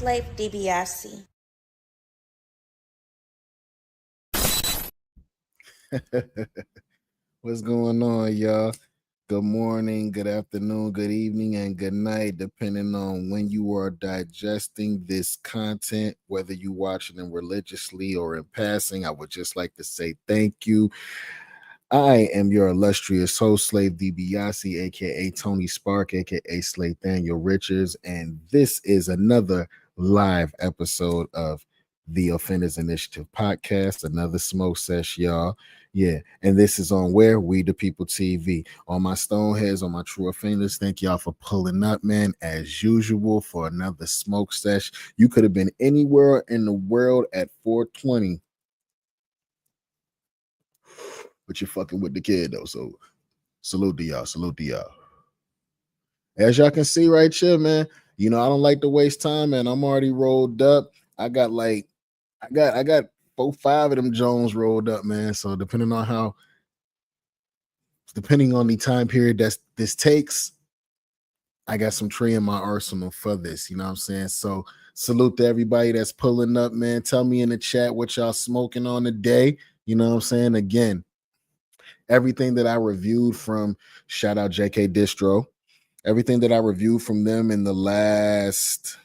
QueenzFlip DBRC. What's going on, y'all? Good morning, good afternoon, good evening, and good night, depending on when you are digesting this content, whether you watching it religiously or in passing. I would just like to say thank you. I am your illustrious host, Slave DiBiase, aka Tony Spark, aka Slave Daniel Richards, and this is another live episode of the Offenders Initiative Potcast, another smoke sesh, y'all. Yeah, and this is on where? We the People TV. On my Stoneheads, on my True Offenders, thank y'all for pulling up, man, as usual, for another smoke sesh. You could have been anywhere in the world at 420, but you're fucking with the kid, though, so salute to y'all. As y'all can see right here, man, you know, I don't like to waste time, man. I'm already rolled up. I got 4-5 of them Jones rolled up, man. So depending on the time period that this takes, I got some tree in my arsenal for this. You know what I'm saying? So salute to everybody that's pulling up, man. Tell me in the chat what y'all smoking on today. You know what I'm saying? Again, everything that I reviewed from, shout out JK Distro, everything that I reviewed from them in the last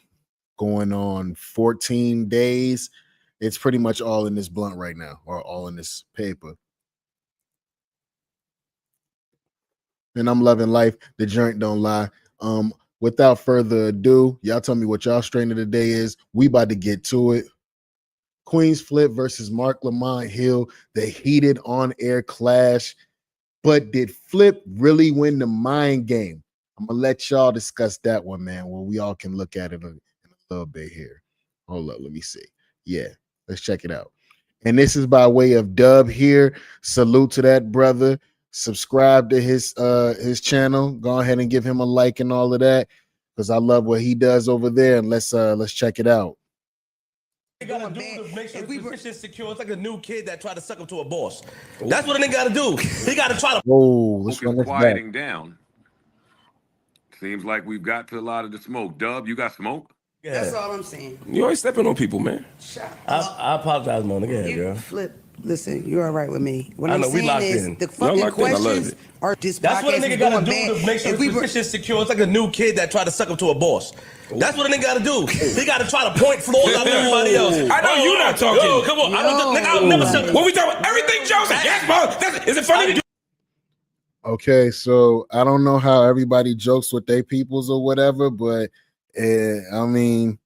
going on 14 days, it's pretty much all in this blunt right now, or all in this paper. And I'm loving life. The joint don't lie. Without further ado, y'all tell me what y'all strain of the day is. We about to get to it. QueenzFlip versus Marc Lamont Hill, the heated on-air clash. But did Flip really win the mind game? I'm gonna let y'all discuss that one, man, where we all can look at it in a little bit here. Hold up, let me see. Yeah, let's check it out. And this is by way of Dub here. Salute to that brother. Subscribe to his channel. Go ahead and give him a like and all of that, because I love what he does over there. And let's check it out. They gotta do to make sure the position's secure. It's like a new kid that tried to suck up to a boss. That's what a nigga gotta do. He gotta try to. Whoa, let's run this quieting back. down. Seems like we've got to a lot of the smoke. Dub, you got smoke? Yeah. That's all I'm saying. You always stepping on people, man. I apologize, man. Again, girl. Flip, listen, you're all right with me. What I I'm know, we saying locked is in. the fucking locked in, I love questions it. are this That's what a podcast nigga is gotta going do bad. to make sure If the we were- position's secure. It's like a new kid that tried to suck up to a boss. That's what a nigga gotta do. He gotta try to point flaws out of everybody else. I know you're not talking. Yo, come on. I don't, nigga, I'll never suck. What we talking about? Everything Jones said. Yes, bro. Is it funny to do? Okay, so I don't know how everybody jokes with their peoples or whatever, but I mean,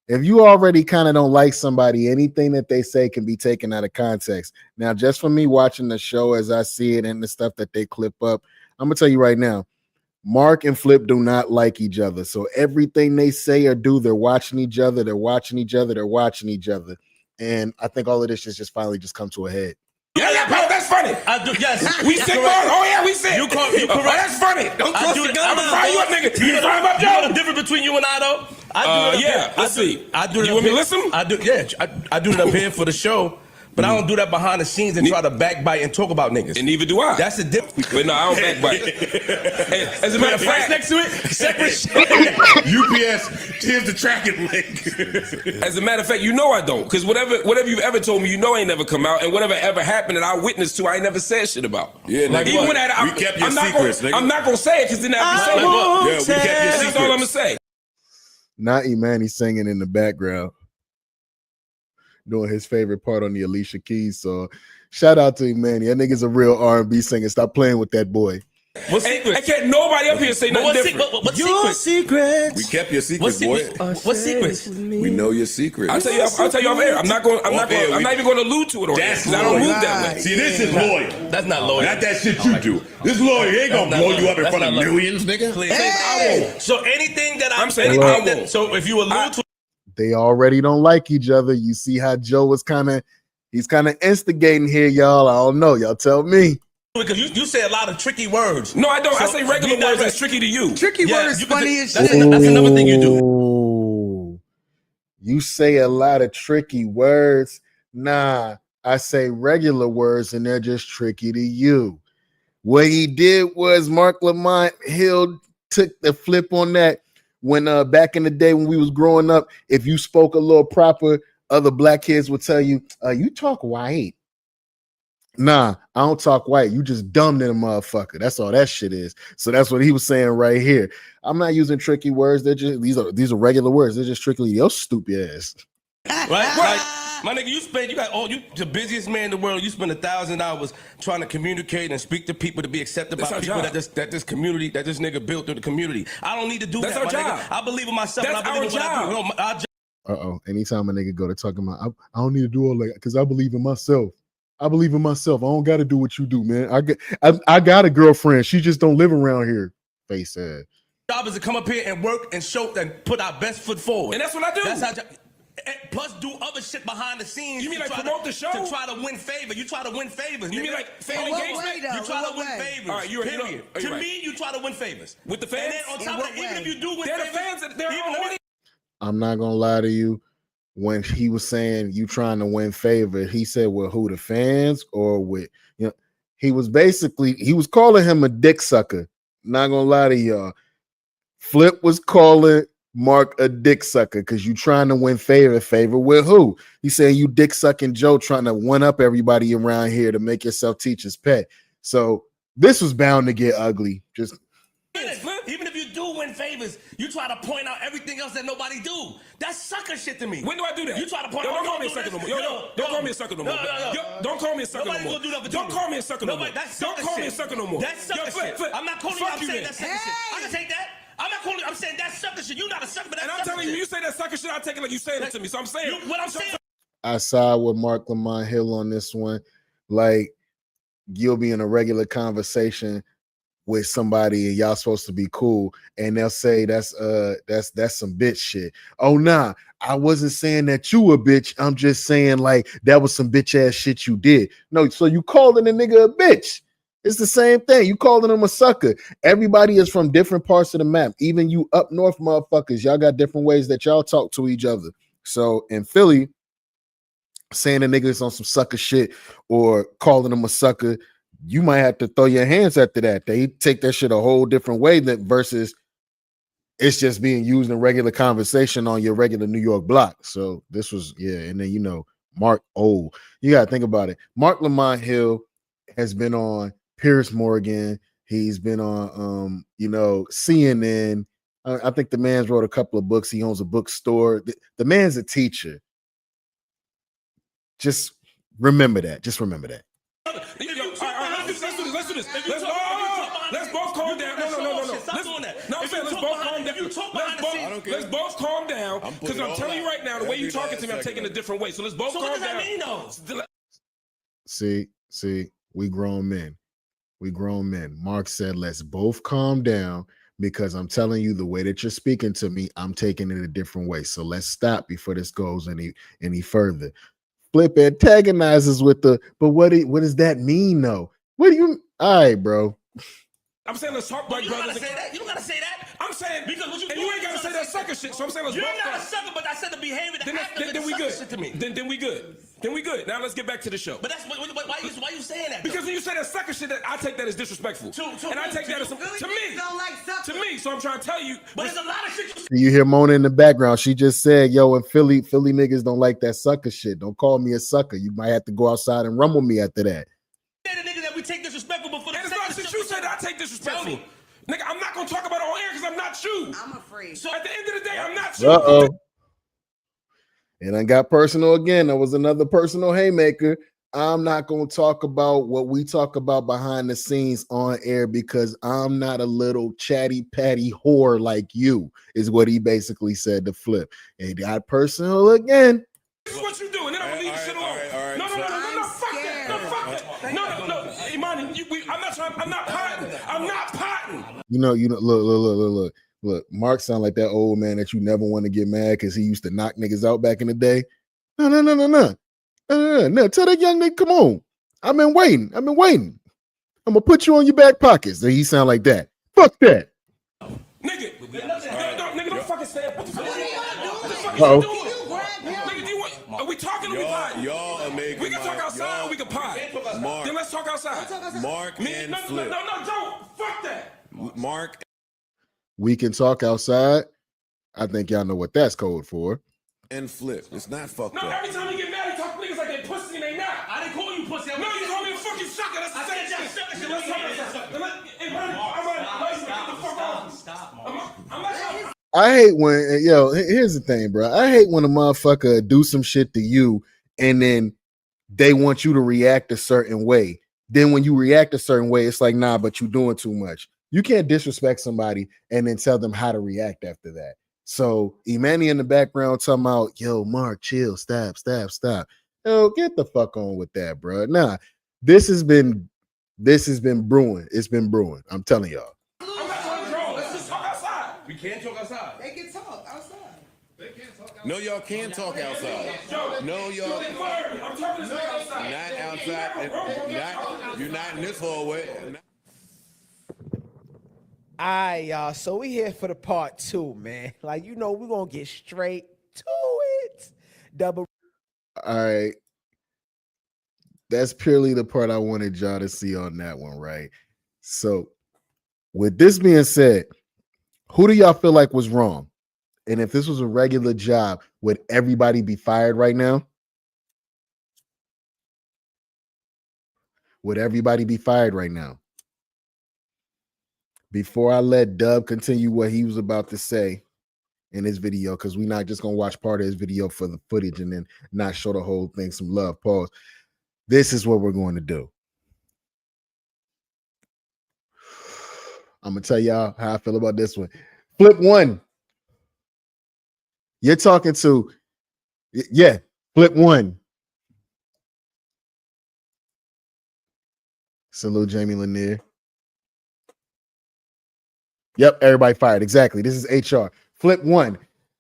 if you already kind of don't like somebody, anything that they say can be taken out of context. Now, just for me watching the show as I see it and the stuff that they clip up, I'm gonna tell you right now, Mark and Flip do not like each other. So everything they say or do, they're watching each other, and I think all of this has just finally just come to a head. Yeah, bro, that's funny. I do, yes. We sick, bro. Oh, yeah, we sick. You correct. Oh, that's funny. Don't trust the gun. I'm gonna fire you up, nigga. You can fire him up, You know the Joe. difference between you and I, though? I do it up here. Let's see. I do it You up want me to here. listen? I do, yeah. I do it up here for the show, but I don't do that behind the scenes and try to backbite and talk about niggas. And neither do I. That's the difference. But no, I don't backbite. As a matter of fact, next to it, separate shit. UPS, here's the tracking link. as a matter of fact, you know I don't. Because whatever you've ever told me, you know ain't never come out. And whatever ever happened that I witnessed to, I ain't never said shit about. Yeah, like nigga, even when we kept your secrets, nigga. I'm not gonna say it because then I have to say it. Yeah, we kept your That's all I'm gonna secrets. say. Not Imani singing in the background, doing his favorite part on the Alicia Keys song. Shout out to Imani. That nigga's a real R&B singer. Stop playing with that boy. What And secrets? can't nobody up here say nothing different. What secrets? We kept your secrets, What boy. secrets? We know your secrets. I'll tell you off air. I'm not even going to allude to it on air That's because I don't loyal. move that way. See, this is loyal. That's not loyal. Not that shit you do. This lawyer ain't gonna That's blow not you up in loyal. front of That's not millions, nigga. Please. I won't. So anything that I'm saying anything I that- won't. So if you allude to They already don't like each other. You see how Joe was he's kind of instigating here, y'all. I don't know. Y'all tell me. because you say a lot of tricky words. No, I don't. I So say regular we words digress. that's tricky to you. Tricky Yeah, word is you can funny say- as that's shit. That's another thing you do. Ooh. You say a lot of tricky words. Nah, I say regular words and they're just tricky to you. What he did was Marc Lamont Hill took the flip on that. when back in the day when we was growing up, if you spoke a little proper, other black kids would tell you, you talk white. Nah, I don't talk white. You just dumb than a motherfucker. That's all that shit is. So that's what he was saying right here. I'm not using tricky words. They're just these are regular words. They're just strictly your stupid ass. Right? Like, my nigga, you the busiest man in the world. You spend 1,000 hours trying to communicate and speak to people to be accepted by people that this community, that this nigga built through the community. I don't need to do that, my nigga. I believe in myself and I believe in what I do. Anytime a nigga go to talking about, I don't need to do all that because I believe in myself. I believe in myself. I don't got to do what you do, man. I got a girlfriend. She just don't live around here. Face ass. Job is to come up here and work and show and put our best foot forward. And that's what I do. That's how. Plus, do other shit behind the scenes. You mean like promote the show? To try to win favor. You try to win favors. You mean like fan engagement? You try to win favors. All right, you're period. To me, you try to win favors. With the fans? And then on top of that, even if you do win favors, I'm not going to lie to you. When he was saying you trying to win favor, he said, well, who, the fans or with, he was calling him a dick sucker. Not going to lie to y'all. Flip was calling Mark a dick sucker because you trying to win favor with who? He saying you dick sucking Joe trying to one up everybody around here to make yourself teacher's pet. So this was bound to get ugly. Just even if you do win favors, you try to point out everything else that nobody do. That's sucker shit to me. When do I do that? You try to point out. Don't call me a sucker no more. Don't call me a sucker no more. Don't call me a sucker no more. Don't call me a sucker no more. Don't call me a sucker no more. That's sucker shit. I'm not calling you. I'm saying that's sucker shit. I can take that. I'm not calling you. I'm saying that's sucker shit. You're not a sucker, but that's sucker shit. And I'm telling you, you say that sucker shit, I take it like you saying it to me. So I'm saying what I'm saying. I side with Marc Lamont Hill on this one. Like, you'll be in a regular conversation with somebody and y'all supposed to be cool, and they'll say that's some bitch shit. Oh nah, I wasn't saying that you a bitch. I'm just saying like that was some bitch ass shit you did. No, so you calling a nigga a bitch. It's the same thing. You calling him a sucker. Everybody is from different parts of the map. Even you up north motherfuckers, y'all got different ways that y'all talk to each other. So in Philly, saying a nigga is on some sucker shit or calling him a sucker, you might have to throw your hands after that. They take that shit a whole different way than versus it's just being used in regular conversation on your regular New York block. So this was, and then Mark you gotta think about it. Marc Lamont Hill has been on Piers Morgan. He's been on CNN. I think the man's wrote a couple of books. He owns a bookstore. The man's a teacher. Just remember that. Let's do this. Let's both calm down. No. Stop doing that. No, I'm saying let's both calm down. Let's both calm down. Because I'm telling you right now, the way you're talking to me, I'm taking a different way. So let's both calm down. What does that mean, though? See, we grown men. Mark said, let's both calm down because I'm telling you the way that you're speaking to me, I'm taking it a different way. So let's stop before this goes any further. Flip antagonizes with but what does that mean though? All right, bro. I'm saying let's talk like brothers. You don't gotta say that. I'm saying because what you do, you ain't gotta say that sucker shit. So I'm saying let's You're not a sucker, but I said the behavior that happened. Then we good. Shit to me. Then we good. Now let's get back to the show. But that's why you saying that? Because when you say that sucker shit, that I take that as disrespectful. And I take that as to me. To me. So I'm trying to tell you. But there's a lot of shit. You hear Mona in the background. She just said, "Yo, in Philly niggas don't like that sucker shit. Don't call me a sucker. You might have to go outside and rumble me after that." The nigga that we take disrespectful before. And it's not shit you said I take disrespectful. Nigga, I'm not gonna talk about it on air because I'm not you. I'm afraid. So at the end of the day, I'm not you. And I got personal again. That was another personal haymaker. I'm not gonna talk about what we talk about behind the scenes on air because I'm not a little chatty patty whore like you, is what he basically said to Flip. And he got personal again. This is what you do, and then I'm gonna leave shit alone. No, fuck that. No, Imani, I'm not potting. Look, Mark sound like that old man that you never want to get mad because he used to knock niggas out back in the day. No. Tell that young nigga, come on. I've been waiting. I'm gonna put you on your back pockets. Then he sound like that. Fuck that. Nigga, don't fucking say it. What the fuck Uh-oh. Nigga, are we talking or we potting? We can talk outside or we can pot. Then let's talk outside. Mark and Flip. No, don't. Fuck that. Mark. We can talk outside I think y'all know what that's code for. And flip. It's not fucked No, up. every time he get mad, he talk to niggas like they pussy and they not. I didn't call you pussy. No, you call me a fucking sucker. That's the same shit. Let's talk about that. Hey, man, stop. I'm not. I hate when here's the thing, bro. I hate when a motherfucker do some shit to you and then they want you to react a certain way. Then when you react a certain way, it's like, nah, but you doing too much. You can't disrespect somebody and then tell them how to react after that. So Imani in the background talking about, yo, Mark, chill, stop. Yo, get the fuck on with that, bro. Nah, this has been brewing. It's been brewing. I'm telling y'all. I'm not trying to draw. Let's just talk outside. We can't talk outside. They can talk outside. No, y'all can talk outside. No, y'all. I'm talking to outside. Not outside. You're not in this hallway. All right, y'all. So we here for the part 2, man. Like, we're going to get straight to it. Double. All right. That's purely the part I wanted y'all to see on that one, right? So, with this being said, who do y'all feel like was wrong? And if this was a regular job, would everybody be fired right now? Would everybody be fired right now? Before I let Dub continue what he was about to say in his video, because we're not just going to watch part of his video for the footage and then not show the whole thing some love. Pause. This is what we're going to do. I'm going to tell y'all how I feel about this one. Flip 1. You're talking to, Flip 1. Salute Jamie Lanier. Yep, everybody fired. Exactly. This is HR. Flip 1.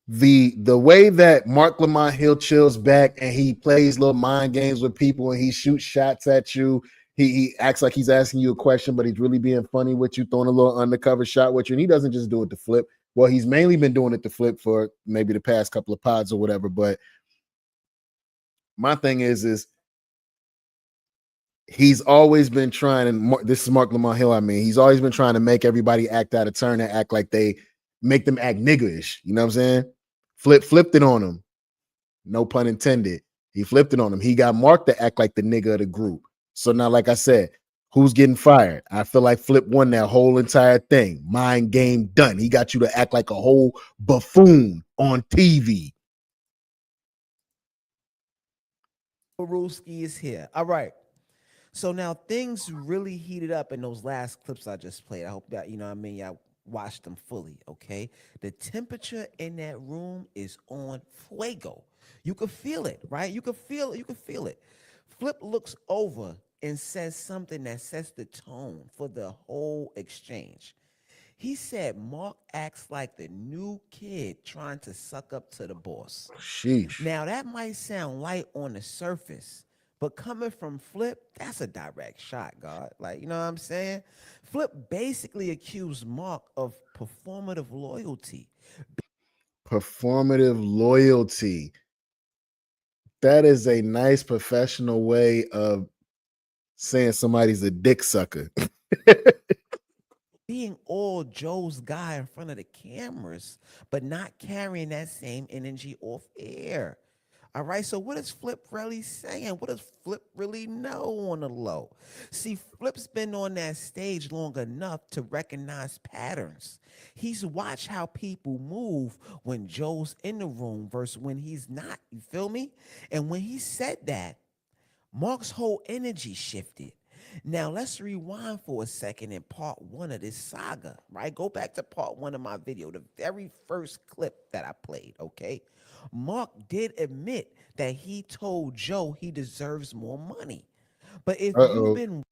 The way that Marc Lamont Hill chills back and he plays little mind games with people and he shoots shots at you. He acts like he's asking you a question, but he's really being funny with you, throwing a little undercover shot with you. And he doesn't just do it to Flip. Well, he's mainly been doing it to Flip for maybe the past couple of pods or whatever. But my thing is he's always been trying, and this is Marc Lamont Hill, he's always been trying to make everybody act out of turn and act like they make them act nigga-ish. You know what I'm saying? Flipped it on him. No pun intended. He flipped it on him. He got Mark to act like the nigga of the group. So now, like I said, who's getting fired? I feel like Flip won that whole entire thing. Mind game done. He got you to act like a whole buffoon on TV. Ruski is here. All right. So now things really heated up in those last clips I just played. I hope that, y'all watched them fully, okay? The temperature in that room is on fuego. You could feel it, right? You could feel it. Flip looks over and says something that sets the tone for the whole exchange. He said Mark acts like the new kid trying to suck up to the boss. Sheesh. Now, that might sound light on the surface, but coming from Flip, that's a direct shot, God. Like, you know what I'm saying? Flip basically accused Mark of performative loyalty. Performative loyalty. That is a nice professional way of saying somebody's a dick sucker. Being all Joe's guy in front of the cameras, but not carrying that same energy off air. All right, so what is Flip really saying? What does Flip really know on the low? See, Flip's been on that stage long enough to recognize patterns. He's watched how people move when Joe's in the room versus when he's not. You feel me? And when he said that, Mark's whole energy shifted. Now, let's rewind for a second in part 1 of this saga, right? Go back to part 1 of my video, the very first clip that I played, okay? Mark did admit that he told Joe he deserves more money. But if you've been...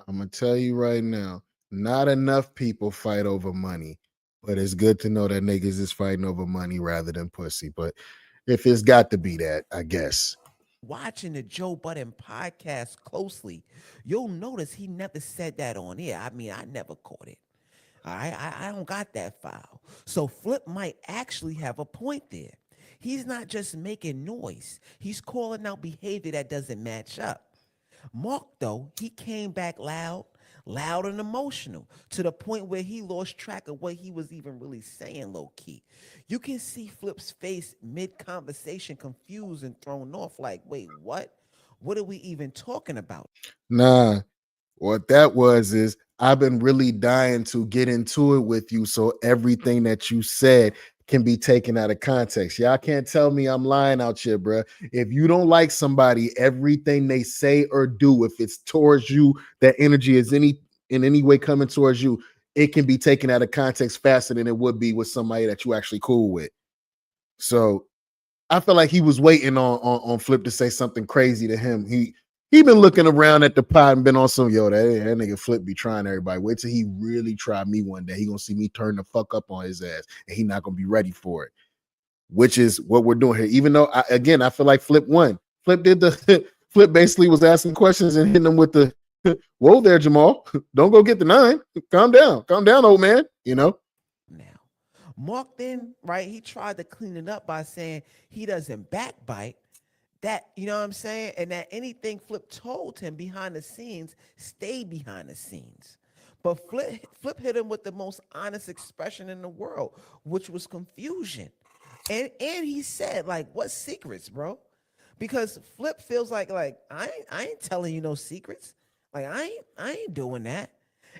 I'm going to tell you right now, not enough people fight over money, but it's good to know that niggas is fighting over money rather than pussy. But if it's got to be that, I guess. Watching the Joe Budden podcast closely, you'll notice he never said that on air. I never caught it. All right, I don't got that file. So Flip might actually have a point there. He's not just making noise. He's calling out behavior that doesn't match up. Mark, though, he came back loud, loud and emotional to the point where he lost track of what he was even really saying low key. You can see Flip's face mid conversation, confused and thrown off, like, wait, what? What are we even talking about? Nah, what that was is I've been really dying to get into it with you so everything that you said can be taken out of context. Y'all can't tell me I'm lying out here, bruh. If you don't like somebody, everything they say or do, if it's towards you, that energy is in any way coming towards you, it can be taken out of context faster than it would be with somebody that you actually cool with. So I feel like he was waiting on Flip to say something crazy to him. He been looking around at the pot and been on some that nigga Flip be trying everybody. Wait till he really try me one day. He gonna see me turn the fuck up on his ass, and he not gonna be ready for it. Which is what we're doing here. Even though I feel like Flip won. Flip did the Flip basically was asking questions and hitting them with the whoa there, Jamal. Don't go get the 9. Calm down, old man. You know. Now, Mark then, right, he tried to clean it up by saying he doesn't backbite. That, you know what I'm saying? And that anything Flip told him behind the scenes stayed behind the scenes. But Flip hit him with the most honest expression in the world, which was confusion. And he said, like, what secrets, bro? Because Flip feels like I ain't telling you no secrets. Like I ain't doing that.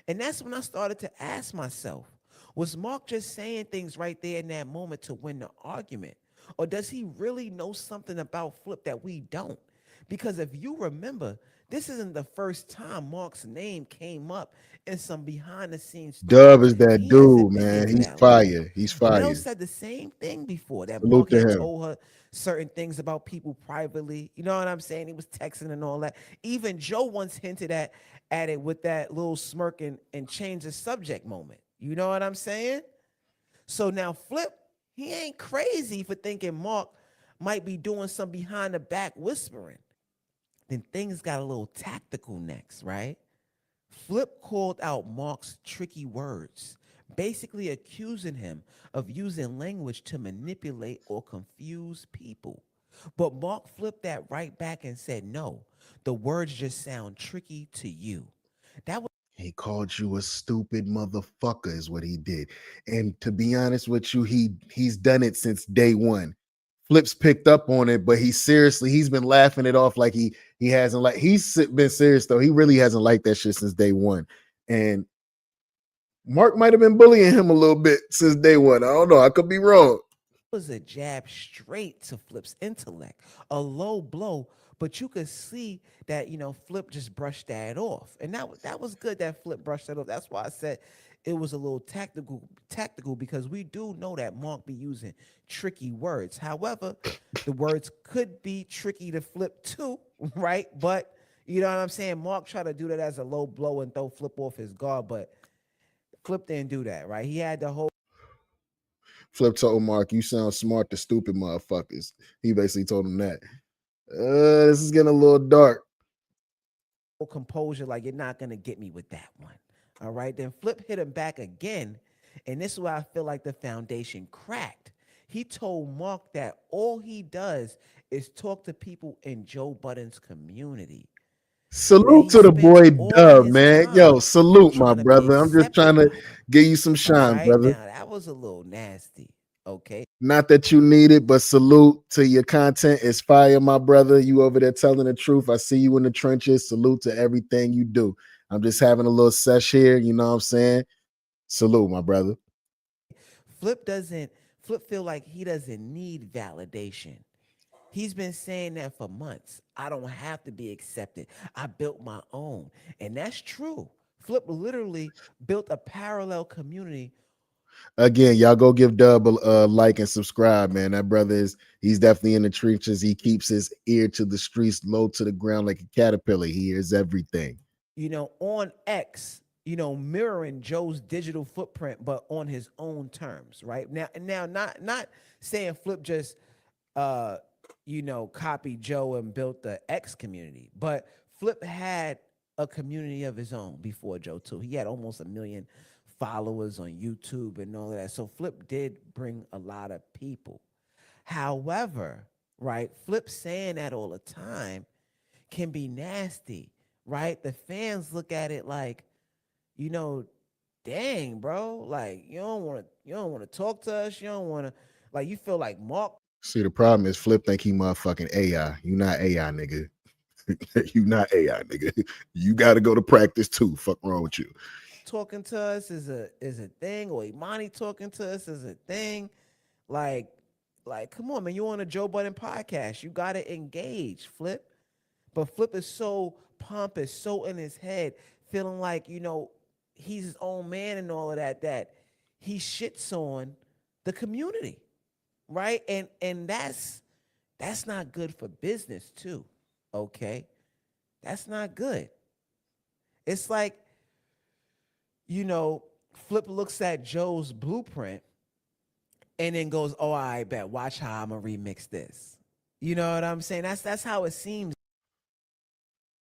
And that's when I started to ask myself, was Mark just saying things right there in that moment to win the argument? Or does he really know something about Flip that we don't? Because if you remember, this isn't the first time Mark's name came up in some behind the scenes Dub talks. is that He dude, hasn't been man. into He's that long. fire. He's Mel fire. said the same thing before, that Salute Mark to had him. told her certain things about people privately. You know what I'm saying? He was texting and all that. Even Joe once hinted at it with that little smirk and change the subject moment. You know what I'm saying? So now Flip, he ain't crazy for thinking Mark might be doing some behind the back whispering. Then things got a little tactical next, right? Flip called out Mark's tricky words, basically accusing him of using language to manipulate or confuse people. But Mark flipped that right back and said, no, the words just sound tricky to you. That was He called you a stupid motherfucker, is what he did. And to be honest with you, he's done it since day one. Flip's picked up on it, but he's been laughing it off like he hasn't like he's been serious though. He really hasn't liked that shit since day one. And Mark might have been bullying him a little bit since day one. I don't know. I could be wrong. was a jab straight to Flip's intellect, a low blow, but you could see that Flip just brushed that off, and that was good that Flip brushed that off. That's why I said it was a little tactical because we do know that Mark be using tricky words. However, the words could be tricky to Flip too, right? But you know what I'm saying? Mark tried to do that as a low blow and throw Flip off his guard, but Flip didn't do that, right? He had the whole Flip told Mark, you sound smart to stupid motherfuckers. He basically told him that. This is getting a little dark. composure, like you're not gonna get me with that one. All right. Then Flip hit him back again. And this is where I feel like the foundation cracked. He told Mark that all he does is talk to people in Joe Budden's community. That Salute he to the spends boy all of Dub, his man. Yo, time salute, my trying to be brother. I'm just trying accepted to by. give you some All shine, right. brother. Now that was a little nasty. Okay. Not that you need it, but salute to your content. It's fire, my brother. You over there telling the truth. I see you in the trenches. Salute to everything you do. I'm just having a little sesh here. You know what I'm saying? Salute, my brother. Flip feel like he doesn't need validation. He's been saying that for months. I don't have to be accepted. I built my own. And that's true. Flip literally built a parallel community. Again, y'all go give Dub a like and subscribe, man. That brother he's definitely in the trenches. He keeps his ear to the streets, low to the ground like a caterpillar. He hears everything. On X, mirroring Joe's digital footprint, but on his own terms, right? Now, not saying Flip just uh, copied Joe and built the X community, but Flip had a community of his own before Joe too. He had almost 1 million followers on YouTube and all of that. So Flip did bring a lot of people. However, right, Flip saying that all the time can be nasty, right? The fans look at it like, you know, dang, bro, like you don't want to talk to us. You don't want to, like, you feel like Mark See, the problem is Flip think he motherfucking AI. You not AI, nigga. You not AI, nigga. You got to go to practice too. Fuck wrong with you. talking to us is a thing, or Imani talking to us is a thing. Like, come on, man, you on a Joe Budden podcast. You gotta engage, Flip. But Flip is so pompous, so in his head, feeling like, he's his own man and all of that, that he shits on the community. Right? And that's not good for business too. Okay. That's not good. It's like, Flip looks at Joe's blueprint and then goes, "Oh, I bet. Watch how I'm gonna remix this." You know what I'm saying? That's how it seems.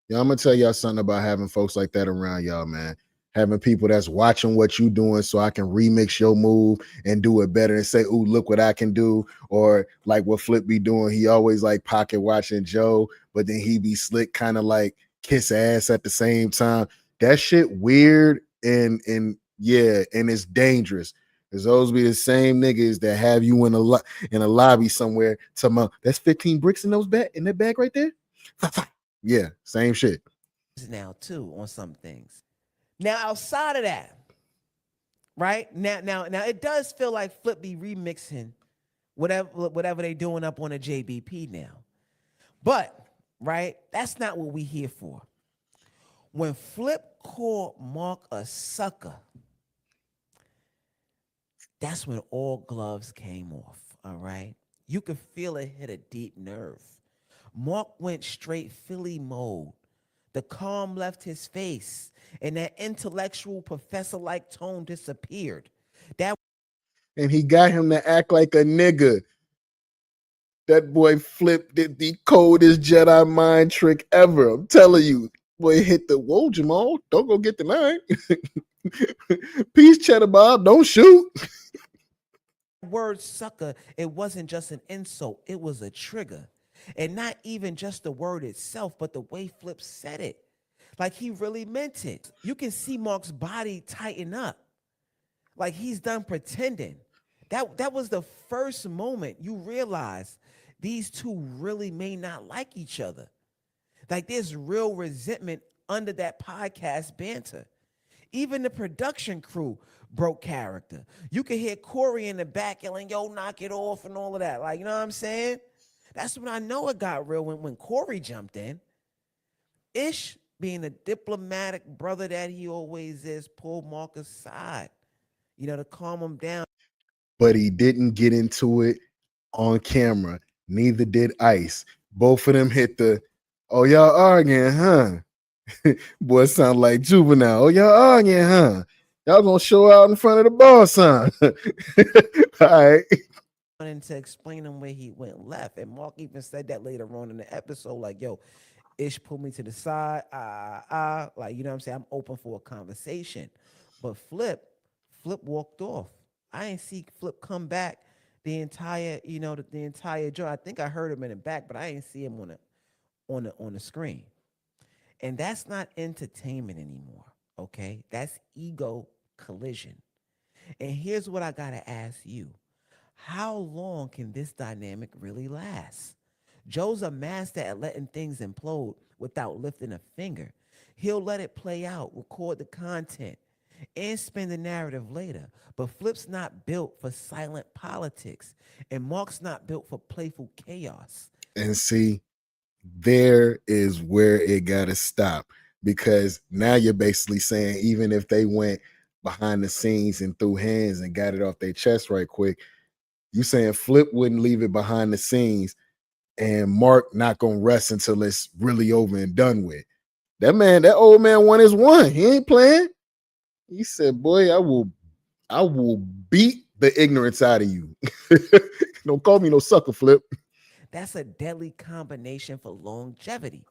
Yeah, I'm gonna tell y'all something about having folks like that around y'all, man. Having people that's watching what you doing so I can remix your move and do it better and say, "Ooh, look what I can do." Or like what Flip be doing. He always like pocket watching Joe, but then he be slick, kind of like kiss ass at the same time. That shit weird and yeah, and it's dangerous. Cause those be the same niggas that have you in a lobby somewhere. That's 15 bricks in in that bag right there. Yeah, same shit. Now too on some things. Now outside of that, right? Now it does feel like Flip be remixing whatever they doing up on a JBP now. But right, that's not what we here for. When Flip called Mark a sucker, that's when all gloves came off. All right. You could feel it hit a deep nerve. Mark went straight Philly mode. The calm left his face, and that intellectual professor like tone disappeared. That And he got him to act like a nigga. That boy Flip did the coldest Jedi mind trick ever. I'm telling you. Boy hit the whoa, Jamal. Don't go get the nine. Peace, Cheddar Bob. Don't shoot. word sucker, it wasn't just an insult, it was a trigger. And not even just the word itself, but the way Flip said it. Like he really meant it. You can see Mark's body tighten up. Like he's done pretending. That was the first moment you realize these two really may not like each other. Like there's real resentment under that podcast banter. Even the production crew broke character. You could hear Corey in the back yelling, "Yo, knock it off," and all of that. Like, you know what I'm saying? That's when I know it got real when Corey jumped in. Ish, being the diplomatic brother that he always is, pulled Mark aside, to calm him down. But he didn't get into it on camera. Neither did Ice. Both of them hit the, "Oh, y'all arguing, huh?" Boy, sound like Juvenile. "Oh, y'all arguing, huh? Y'all gonna show out in front of the boss, huh?" All right. And to explain him where he went left. And Mark even said that later on in the episode, like, "Yo, Ish pulled me to the side. Like, you know what I'm saying? I'm open for a conversation." But Flip walked off. I ain't see Flip come back the entire, the entire joint. I think I heard him in the back, but I ain't see him on the screen. And that's not entertainment anymore. Okay? That's ego collision. And here's what I gotta ask you. How long can this dynamic really last? Joe's a master at letting things implode without lifting a finger. He'll let it play out, record the content, and spin the narrative later. But Flip's not built for silent politics, and Mark's not built for playful chaos. And see, there is where it gotta stop. Because now you're basically saying, even if they went behind the scenes and threw hands and got it off their chest right quick, you saying Flip wouldn't leave it behind the scenes and Mark not gonna rest until it's really over and done with. That old man won his one. He ain't playing. He said, "Boy, I will beat the ignorance out of you." Don't call me no sucker, Flip. That's a deadly combination for longevity.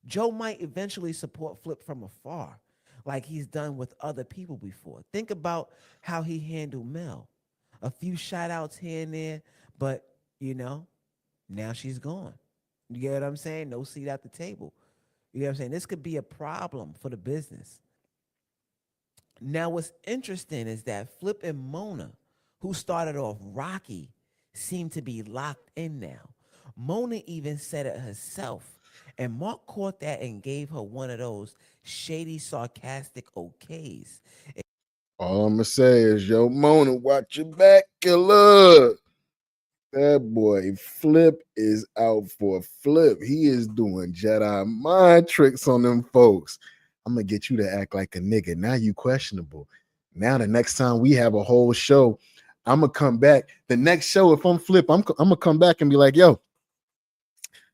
Joe might eventually support Flip from afar, like he's done with other people before. Think about how he handled Mel. A few shout outs here and there, but now she's gone. You get what I'm saying? No seat at the table. You know what I'm saying? This could be a problem for the business. Now, what's interesting is that Flip and Mona, who started off rocky, seem to be locked in now. Mona even said it herself. And Mark caught that and gave her one of those shady, sarcastic okays. All I'm gonna say is, yo, Mona, watch your back, killer. That boy Flip is out for Flip. He is doing Jedi mind tricks on them folks. I'm gonna get you to act like a nigga. Now you questionable. Now the next time we have a whole show, I'm gonna come back. The next show, if I'm Flip, I'm gonna come back and be like, yo,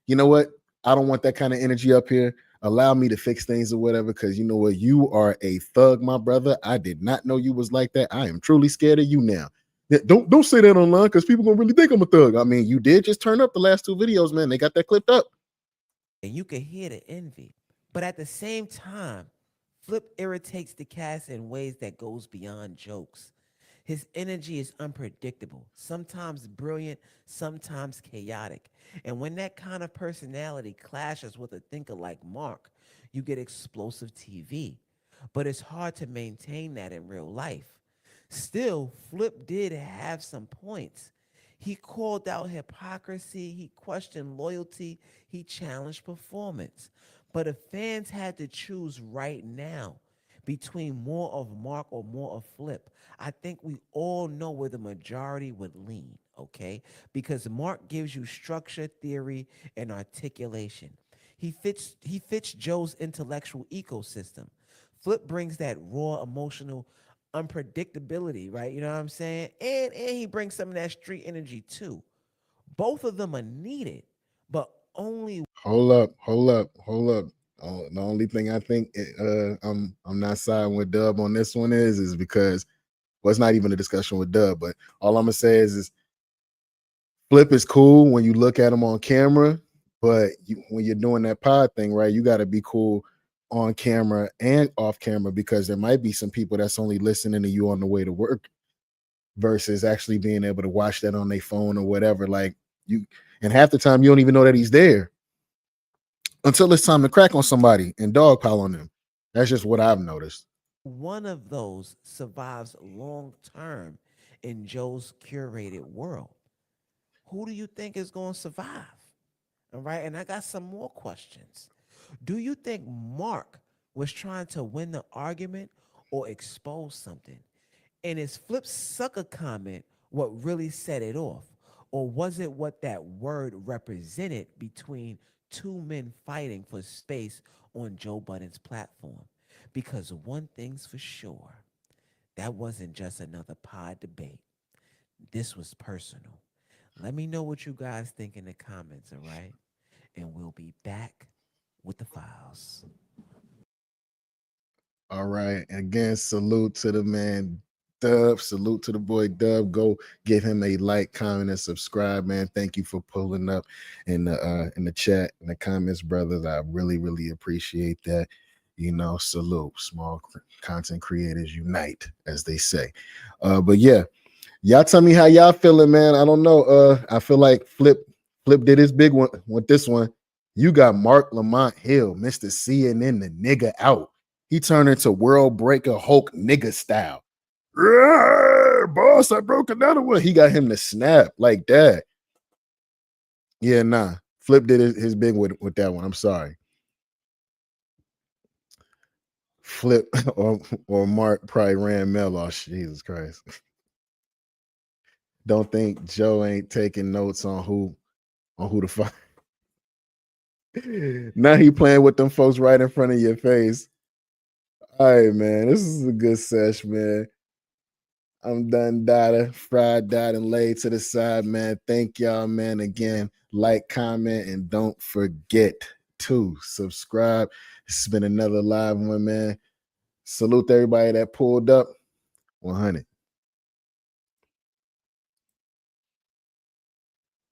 you know what? I don't want that kind of energy up here. Allow me to fix things or whatever, because you know what? You are a thug, my brother. I did not know you was like that. I am truly scared of you now. Yeah, don't say that online because people gonna really think I'm a thug. I mean, you did just turn up the last two videos, man. They got that clipped up. And you can hear the envy. But at the same time, Flip irritates the cast in ways that goes beyond jokes. His energy is unpredictable, sometimes brilliant, sometimes chaotic. And when that kind of personality clashes with a thinker like Mark, you get explosive TV. But it's hard to maintain that in real life. Still, Flip did have some points. He called out hypocrisy, he questioned loyalty, he challenged performance. But if fans had to choose right now between more of Mark or more of Flip, I think we all know where the majority would lean, okay? Because Mark gives you structure, theory, and articulation. He fits Joe's intellectual ecosystem. Flip brings that raw emotional unpredictability, right? You know what I'm saying? And he brings some of that street energy too. Both of them are needed, but only Hold up. The only thing I think I'm not siding with Dub on this one is because, well, it's not even a discussion with Dub, but all I'm gonna say is Flip is cool when you look at him on camera, but when you're doing that pod thing, right, you got to be cool on camera and off camera, because there might be some people that's only listening to you on the way to work versus actually being able to watch that on their phone or whatever. Like you, and half the time you don't even know that he's there until it's time to crack on somebody and dogpile on them. That's just what I've noticed. one of those survives long term in Joe's curated world. Who do you think is going to survive? All right. And I got some more questions. Do you think Mark was trying to win the argument or expose something? And is Flip's sucker comment what really set it off? Or was it what that word represented between two men fighting for space on Joe Budden's platform? Because one thing's for sure, that wasn't just another pod debate. This was personal. Let me know what you guys think in the comments, all right? And we'll be back with the files. All right. Again, salute to the man Dub. Salute to the boy Dub. Go give him a like, comment, and subscribe, man. Thank you for pulling up in the chat, in the comments, brothers. I really, really appreciate that. You know, salute. Small content creators unite, as they say. But yeah, y'all tell me how y'all feeling, man. I don't know. I feel like Flip did his big one with this one. You got Marc Lamont Hill, Mr. CNN, the nigga out. He turned into World Breaker Hulk nigga style. Boss, I broke another one. He got him to snap like that. Yeah, nah. Flip did his big with that one. I'm sorry. Flip or Mark probably ran Mel off. Jesus Christ. Don't think Joe ain't taking notes on who to fight. Now he playing with them folks right in front of your face. All right, man. This is a good sesh, man. I'm done, Dada. Fried, dot, and laid to the side, man. Thank y'all, man. Again, like, comment, and don't forget to subscribe. This has been another live one, man. Salute to everybody that pulled up. 100.